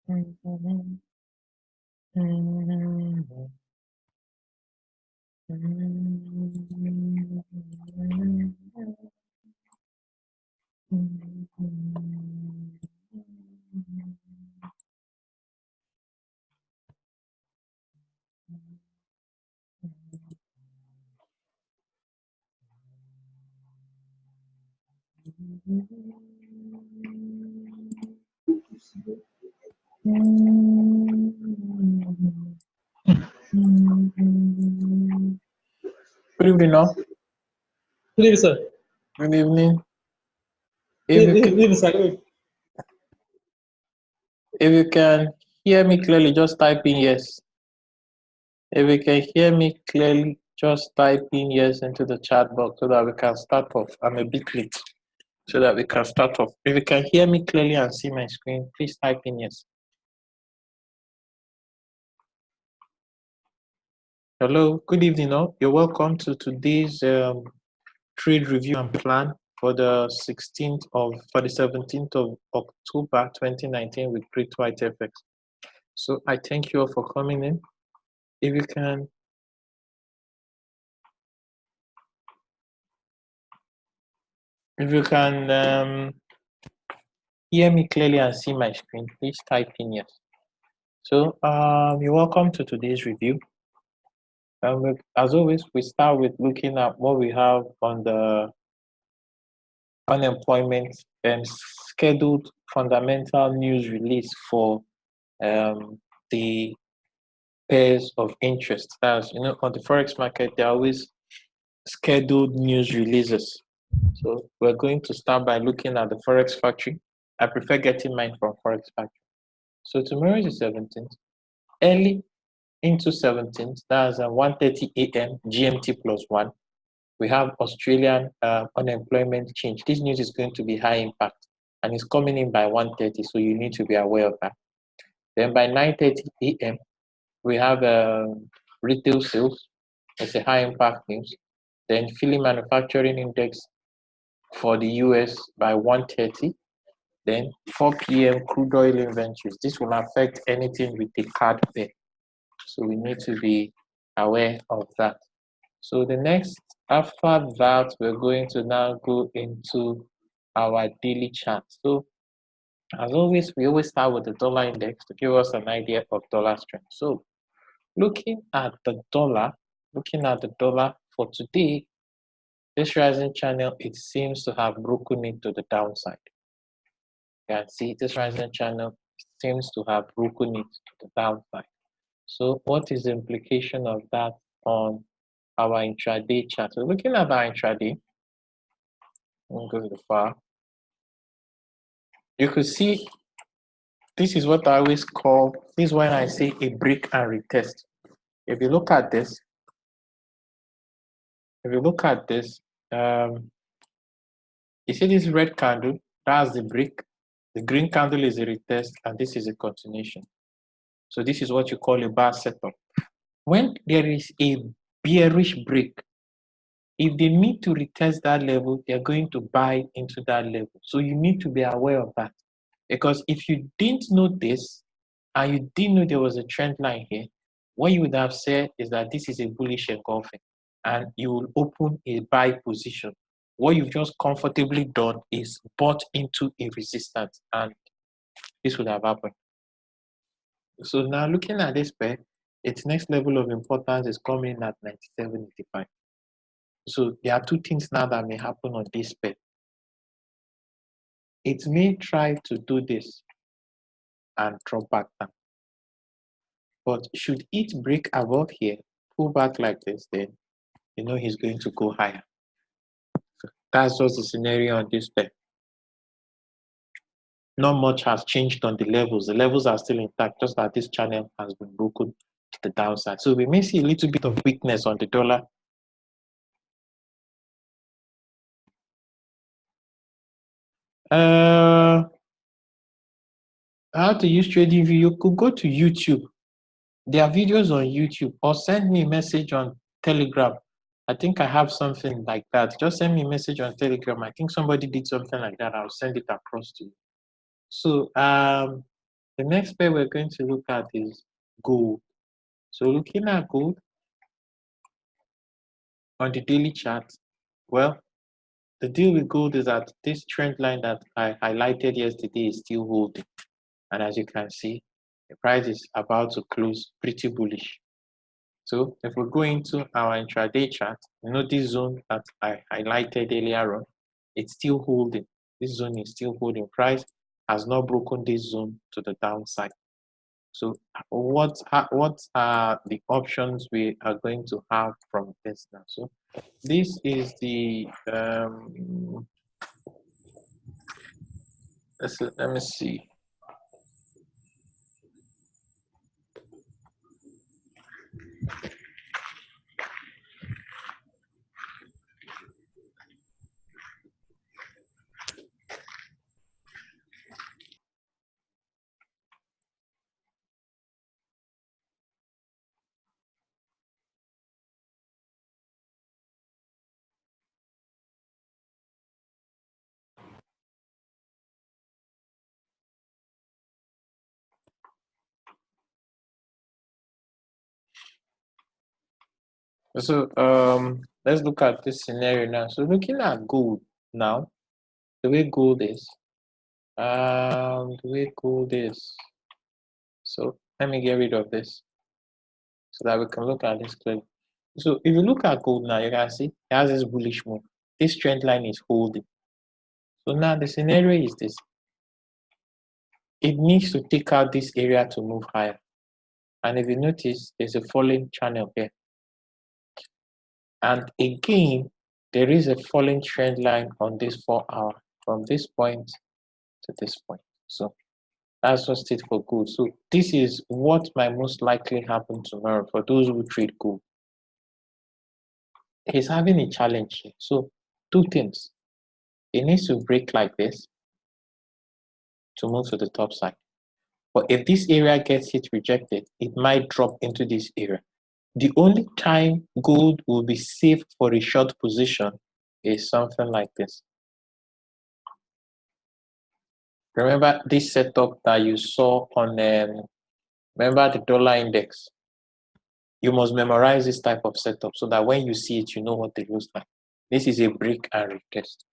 Good evening, all. Good evening, sir. Good evening. Good evening, sir. If you can hear me clearly, just type in yes. If you can hear me clearly, just type in yes into the chat box so that we can start off. I'm a bit late, so that we can start off. If you can hear me clearly and see my screen, please type in yes. Hello, good evening, all. You're welcome to today's trade review and plan for the 17th of October 2019 with Great White FX. So I thank you all for coming in. If you can hear me clearly and see my screen, please type in yes. So you're welcome to today's review. As always, we start with looking at what we have on the unemployment and scheduled fundamental news release for the pairs of interest. As you know, on the forex market, there are always scheduled news releases. So we're going to start by looking at the forex factory. I prefer getting mine from forex factory. So tomorrow is the 17th. Early into 17th, that's 1:30 a.m. GMT +1. We have Australian unemployment change. This news is going to be high impact and it's coming in by 1:30, so you need to be aware of that. Then by 9:30 a.m., we have retail sales. It's a high impact news. Then Philly manufacturing index for the US by 1:30. Then 4 p.m. crude oil inventories. This will affect anything with the card pair. So we need to be aware of that. So the next, after that, we're going to now go into our daily chart. So as always, we always start with the dollar index to give us an idea of dollar strength. So looking at the dollar for today, this rising channel, it seems to have broken into the downside. You can see this rising channel seems to have broken it to the downside. So what is the implication of that on our intraday chart? So looking at our intraday, we'll go to the far. You could see this is what I always call, this is when I say a break and retest. If you look at this, you see this red candle, that's the break. The green candle is a retest, and this is a continuation. So this is what you call a bar setup. When there is a bearish break, if they need to retest that level, they're going to buy into that level. So you need to be aware of that. Because if you didn't know this, and you didn't know there was a trend line here, what you would have said is that this is a bullish engulfing, and you will open a buy position. What you've just comfortably done is bought into a resistance, and this would have happened. So now looking at this pair, its next level of importance is coming at 97.85. So there are two things now that may happen on this pair. It may try to do this and drop back down. But should it break above here, pull back like this, then you know he's going to go higher. So that's just the scenario on this pair. Not much has changed on the levels. The levels are still intact, just that this channel has been broken to the downside. So we may see a little bit of weakness on the dollar. How to use TradingView? You could go to YouTube. There are videos on YouTube, or send me a message on Telegram. I think I have something like that. Just send me a message on Telegram. I think somebody did something like that. I'll send it across to you. So The next pair we're going to look at is gold. So looking at gold on the daily chart, well, the deal with gold is that this trend line that I highlighted yesterday is still holding. And as you can see, the price is about to close pretty bullish. So if we go into our intraday chart, you know this zone that I highlighted earlier on, it's still holding. This zone is still holding. Price has not broken this zone to the downside. So what are the options we are going to have from this now? So this is the let me see. So let's look at this scenario now. So looking at gold now, the way gold is, so let me get rid of this so that we can look at this clearly. So if you look at gold now, you can see it has this bullish move. This trend line is holding. So now the scenario is this. It needs to take out this area to move higher. And if you notice, there's a falling channel here. And again, there is a falling trend line on this 4 hour from this point to this point. So that's just it for gold. So this is what might most likely happen tomorrow for those who trade gold. He's having a challenge here. So two things. It needs to break like this to move to the top side. But if this area gets hit rejected, it might drop into this area. The only time gold will be safe for a short position is something like this. Remember this setup that you saw on, remember the dollar index? You must memorize this type of setup so that when you see it, you know what it looks like. This is a break and retest.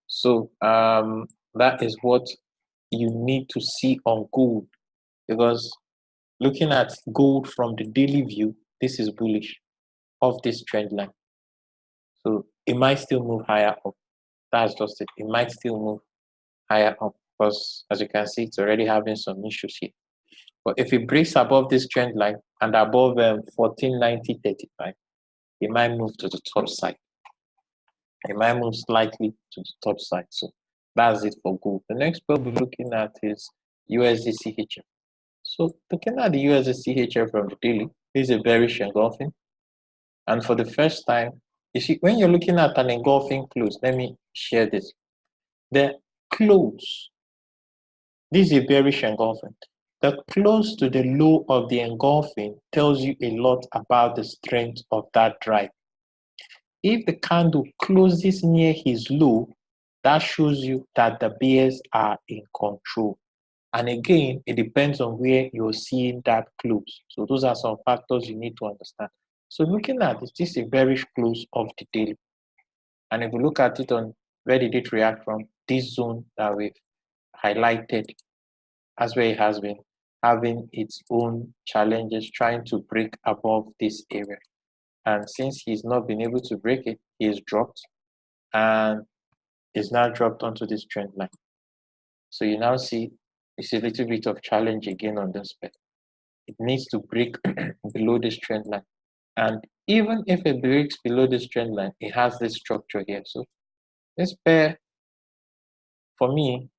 So that is what you need to see on gold, because looking at gold from the daily view, this is bullish of this trend line. So it might still move higher up. That's just it. It might still move higher up because, as you can see, it's already having some issues here. But if it breaks above this trend line and above 1490.35, it might move to the top side. It might move slightly to the top side. So that's it for gold. The next we'll be looking at is USD CHF. So looking at the USD CHF from the daily, this is a bearish engulfing. And for the first time, you see, when you're looking at an engulfing close, let me share this. The close, this is a bearish engulfing. The close to the low of the engulfing tells you a lot about the strength of that drive. If the candle closes near his low, that shows you that the bears are in control. And again, it depends on where you're seeing that close. So those are some factors you need to understand. So looking at this is a bearish close of the daily. And if you look at it on where did it react from, this zone that we've highlighted, as where it has been having its own challenges trying to break above this area. And since he's not been able to break it, he's dropped and is now dropped onto this trend line. So you now see it's a little bit of challenge again on this pair. It needs to break below this trend line. And even if it breaks below this trend line, it has this structure here. So this pair, for me,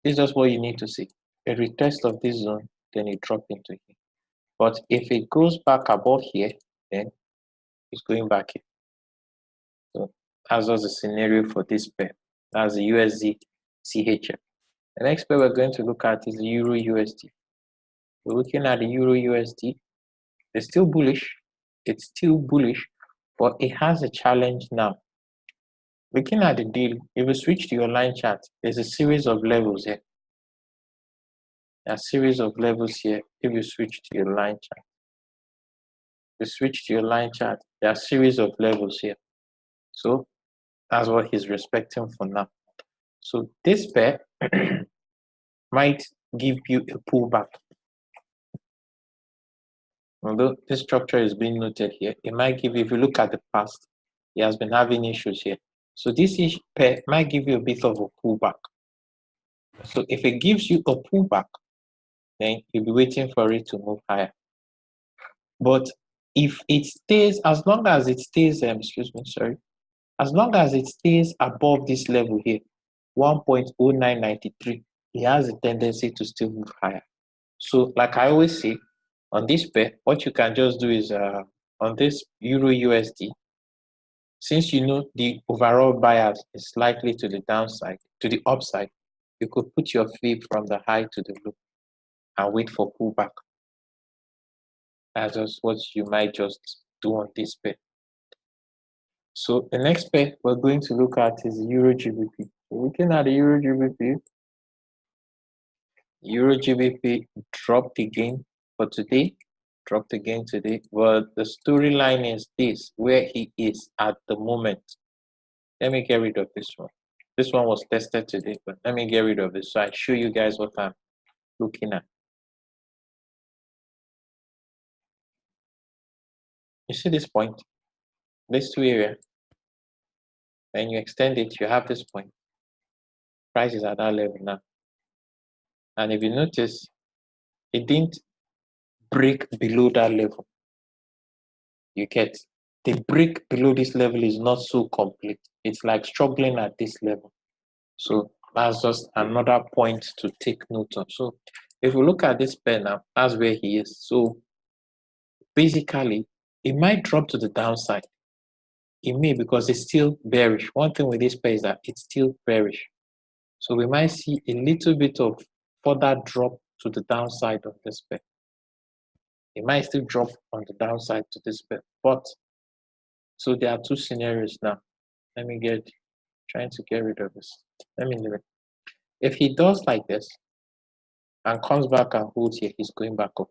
is just what you need to see. A retest of this zone, then it drop into here. But if it goes back above here, then it's going back here. So that's just the scenario for this pair. That's the USD CHF. The next pair we're going to look at is the Euro USD. We're looking at the Euro USD. It's still bullish. It's still bullish, but it has a challenge now. Looking at the deal, if you switch to your line chart, there's a series of levels here. There are a series of levels here. If you switch to your line chart, there are a series of levels here. So that's what he's respecting for now. So this pair might give you a pullback. Although this structure is being noted here, it might give you, if you look at the past, he has been having issues here. So this pair might give you a bit of a pullback. So if it gives you a pullback, then you'll be waiting for it to move higher. But if it stays, as long as it stays, as long as it stays above this level here, 1.0993, it has a tendency to still move higher. So like I always say, on this pair, what you can just do is on this Euro USD, since you know the overall bias is likely to the downside, to the upside, you could put your fib from the high to the low and wait for pullback. That's just what you might just do on this pair. So the next pair we're going to look at is Euro GBP. So looking at the Euro GBP, Euro GBP dropped again for today, But the storyline is this, where he is at the moment. Let me get rid of this one. This one was tested today, but let me get rid of this so I show you guys what I'm looking at. You see this point, these two areas, then you extend it, you have this point. Price is at that level now. And if you notice, it didn't break below that level. You get the break below this level is not so complete. It's like struggling at this level. So that's just another point to take note of. So if we look at this pair now, that's where he is. So basically, it might drop to the downside. It may, because it's still bearish. One thing with this pair is that it's still bearish. So we might see a little bit of further drop to the downside of this pair. It might still drop on the downside to this pair. But so there are two scenarios now. Let me trying to get rid of this. Let me leave it. If he does like this and comes back and holds here, he's going back up.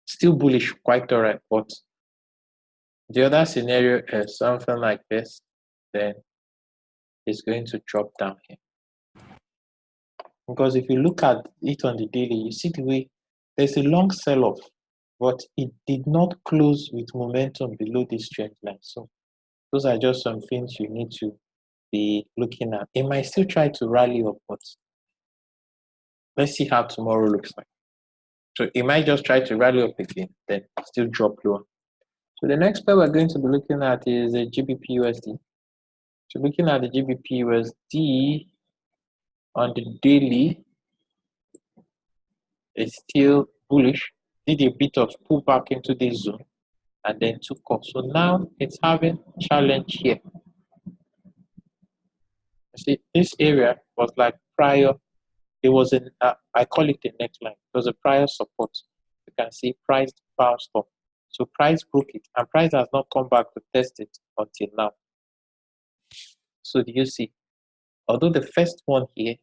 Still bullish, quite all right. But the other scenario is something like this, then it's going to drop down here. Because if you look at it on the daily, you see the way there's a long sell-off, but it did not close with momentum below this trend line. So those are just some things you need to be looking at. It might still try to rally up, but let's see how tomorrow looks like. So it might just try to rally up again, then still drop lower. So the next pair we're going to be looking at is the GBP USD. So looking at the GBP USD on the daily, it's still bullish. Did a bit of pullback into this zone and then took off. So now it's having challenge here. You see, this area was like prior. It was an I call it a neckline. It was a prior support. You can see price bounced up. So price broke it, and price has not come back to test it until now. So do you see? Although the first one here,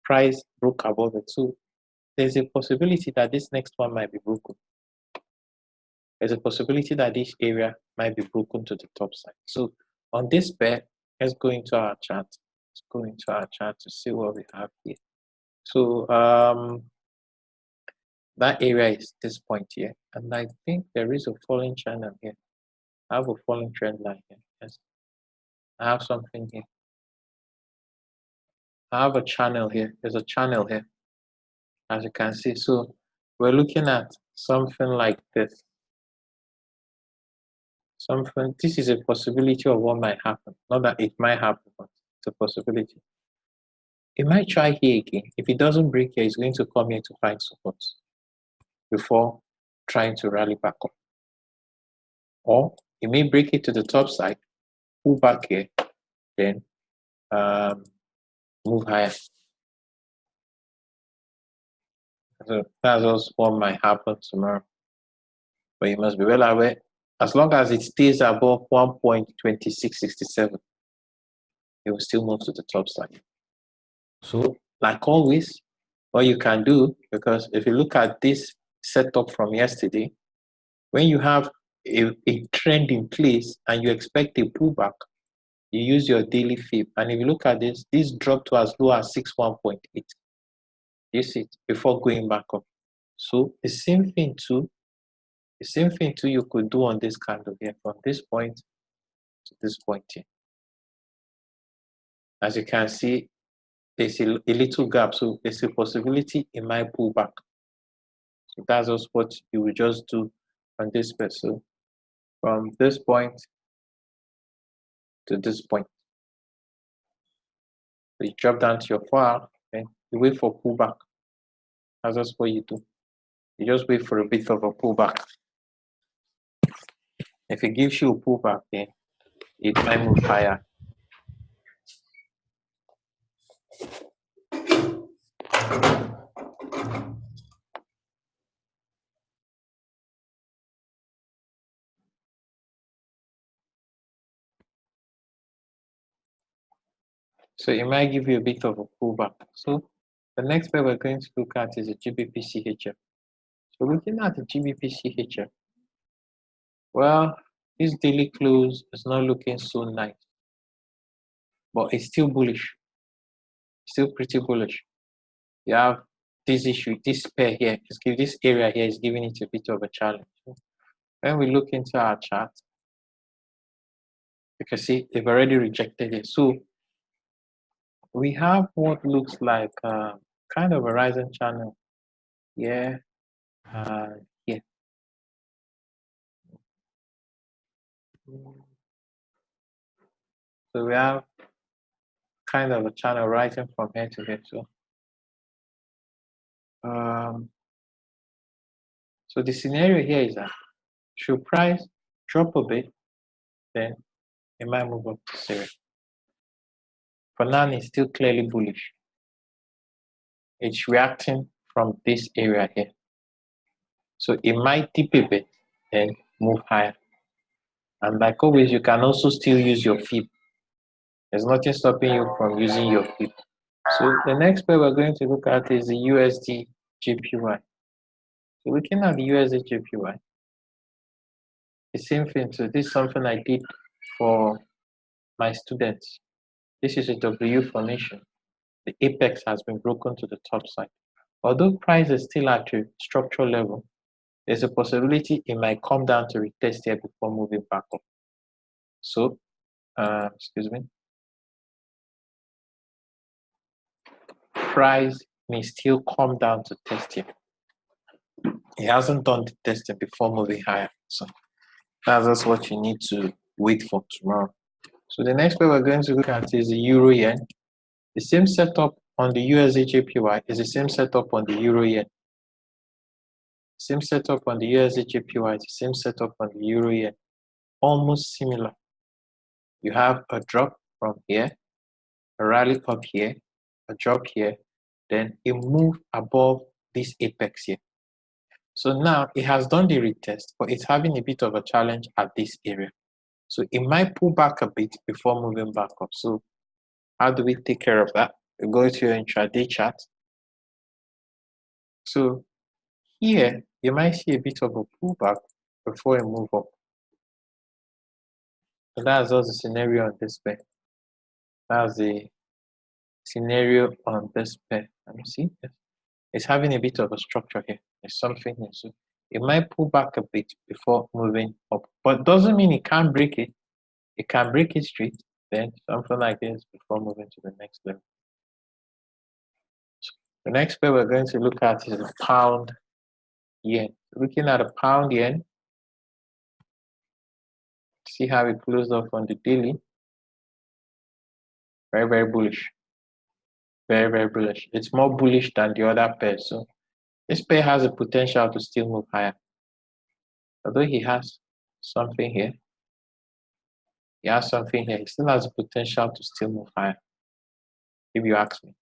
price broke above it, so there's a possibility that this next one might be broken. There's a possibility that this area might be broken to the top side. So on this pair, let's go into our chart. Let's go into our chart to see what we have here. So that area is this point here, and I think there is a falling channel here. I have a falling trend line here. Yes, I have something here. I have a channel here. There's a channel here, as you can see. So we're looking at something like this. This is a possibility of what might happen. Not that it might happen, but it's a possibility. It might try here again. If it doesn't break here, it's going to come here to find support before trying to rally back up. Or it may break it to the top side, pull back here, then move higher. So that's also what might happen tomorrow. But you must be well aware, as long as it stays above 1.2667, it will still move to the top side. So, like always, what you can do, because if you look at this setup from yesterday, when you have a trend in place and you expect a pullback, you use your daily fib. And if you look at this dropped to as low as 61.8. You see it before going back up. So the same thing too you could do on this candle here, from this point to this point here. As you can see, there's a little gap, so there's a possibility it might pull back. So that's just what you will just do on this bit. So from this point to this point, so you drop down to your 4 hour and you wait for pullback. That's just what you do. You just wait for a bit of a pullback. If it gives you a pullback, then it might move higher. So it might give you a bit of a pullback. So the next pair we're going to look at is the GBP CHF. So looking at the GBP CHF, well, this daily close is not looking so nice, but it's still bullish, still pretty bullish. You have this issue, this pair here, this area here is giving it a bit of a challenge. When we look into our chart, you can see they've already rejected it. So we have what looks like kind of a rising channel here, here. So we have kind of a channel rising from here to here. So the scenario here is that should price drop a bit, then it might move up to 0. For now, it's still clearly bullish. It's reacting from this area here. So it might dip a bit and move higher. And like always, you can also still use your fib. There's nothing stopping you from using your fib. So the next pair we're going to look at is the USD JPY. So looking at the USD JPY, the same thing. So this is something I did for my students. This is a W formation. The apex has been broken to the top side. Although price is still at a structural level, there's a possibility it might come down to retest here before moving back up. So, excuse me. Price may still come down to test here. It hasn't done the testing before moving higher. So that's just what you need to wait for tomorrow. So the next pair we're going to look at is the Euro Yen. The same setup on the USD JPY is the same setup on the Euro Yen. Same setup on the USD JPY is the same setup on the Euro Yen. Almost similar. You have a drop from here, a rally up here, a drop here, then a move above this apex here. So now it has done the retest, but it's having a bit of a challenge at this area. So it might pull back a bit before moving back up. So how do we take care of that? We go to your intraday chart. So here, you might see a bit of a pullback before you move up. So that's also the scenario on this pair. That's the scenario on this pair. Let me see. It's having a bit of a structure here. There's something here. So it might pull back a bit before moving up. But doesn't mean it can't break it. It can break it straight, then something like this before moving to the next level. So the next pair we're going to look at is the pound yen. Looking at a pound yen, see how it closed off on the daily. Very, very bullish. Very, very bullish. It's more bullish than the other pair. So this pair has a potential to still move higher. Although he has something here, he still has a potential to still move higher. If you ask me,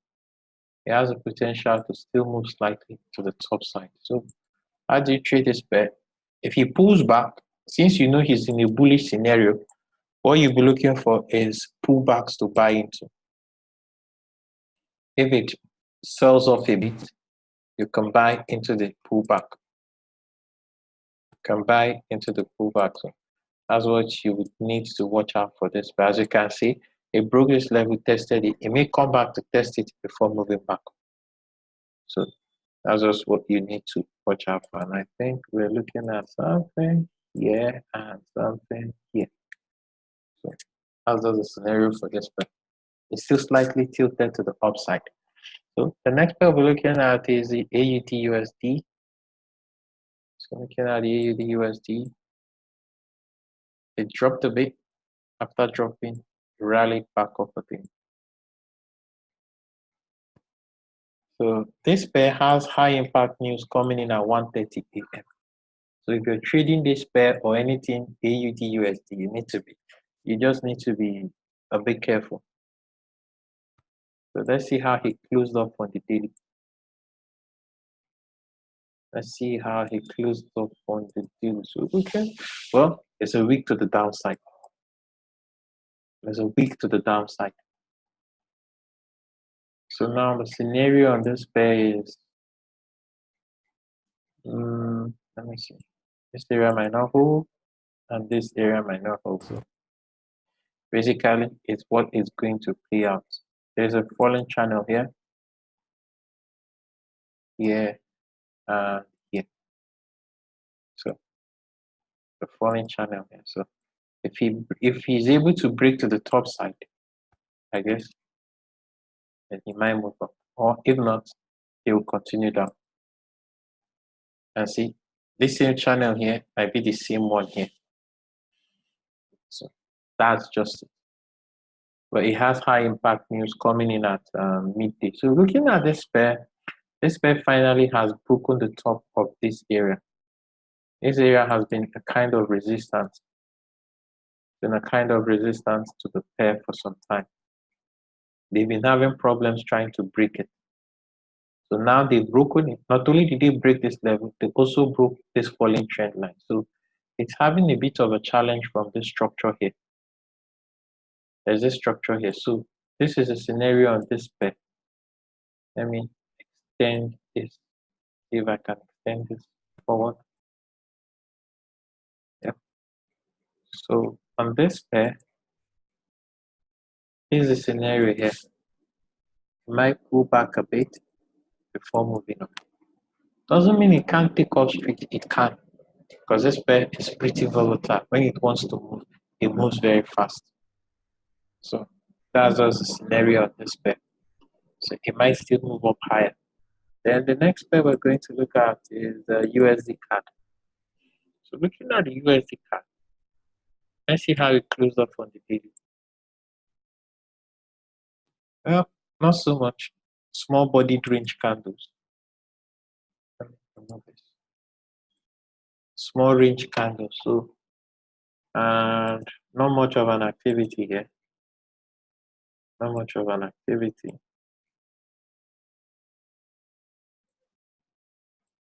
he has a potential to still move slightly to the top side. So how do you trade this pair? If he pulls back, since you know he's in a bullish scenario, what you'll be looking for is pullbacks to buy into. If it sells off a bit, you can buy into the pullback. You can buy into the pullback. So that's what you would need to watch out for this. But as you can see, it broke this level, tested it. It may come back to test it before moving back. So that's just what you need to watch out for. And I think we're looking at something here and something here. So that's just the scenario for this pair. It's still slightly tilted to the upside. So the next pair we're looking at is the AUD USD. So looking at the AUD USD, it dropped a bit. After dropping, rallied back up again. So this pair has high impact news coming in at 1:30 a.m. So if you're trading this pair or anything AUD USD, you just need to be a bit careful. So let's see how he closed up on the daily. Let's see how he closed up on the daily. So okay, well, it's a week to the downside. There's a week to the downside. So now the scenario on this pair is, let me see. This area might not hold, and this area might not hold. So basically, it's what is going to play out. There's a falling channel here, here, and here. So the falling channel here. So if he's able to break to the top side, I guess, then he might move up. Or if not, he will continue down. And see, this same channel here might be the same one here. So that's just it. But it has high impact news coming in at midday. So looking at this pair finally has broken the top of this area. This area has been a kind of resistance. To the pair for some time. They've been having problems trying to break it. So now they've broken it. Not only did they break this level, they also broke this falling trend line. So it's having a bit of a challenge from this structure here. There's this structure here. So this is a scenario on this pair. Let me extend this. See if I can extend this forward. Yeah. So on this pair, here's the scenario here. It might pull back a bit before moving on. Doesn't mean it can't take off straight. It can, because this pair is pretty volatile. When it wants to move, it moves very fast. So that's just the scenario on this pair. So it might still move up higher. Then the next pair we're going to look at is the USD CAD. So looking at the USD CAD, let's see how it closed up on the daily. Well, not so much. Small bodied range candles. Small range candles. So, and not much of an activity here. Not much of an activity.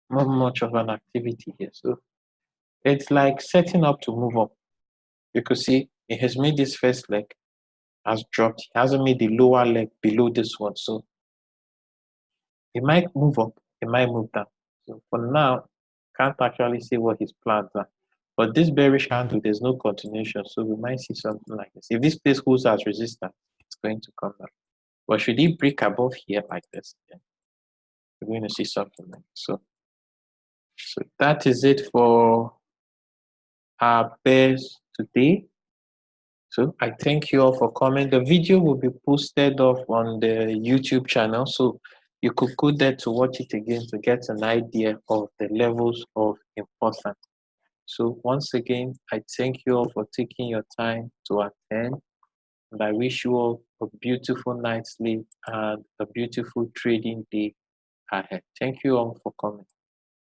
Not much of an activity here. So it's like setting up to move up. You could see it has made this first leg, has dropped. It hasn't made the lower leg below this one. So it might move up, it might move down. So for now, can't actually say what his plans are. But this bearish handle, there's no continuation. So we might see something like this. If this place holds as resistance, it's going to come down. But should it break above here like this, then we're going to see something like this. So that is it for our pairs today. So I thank you all for coming. The video will be posted off on the YouTube channel. So you could go there to watch it again to get an idea of the levels of importance. So once again, I thank you all for taking your time to attend. And I wish you all a beautiful night's sleep and a beautiful trading day ahead. Thank you all for coming.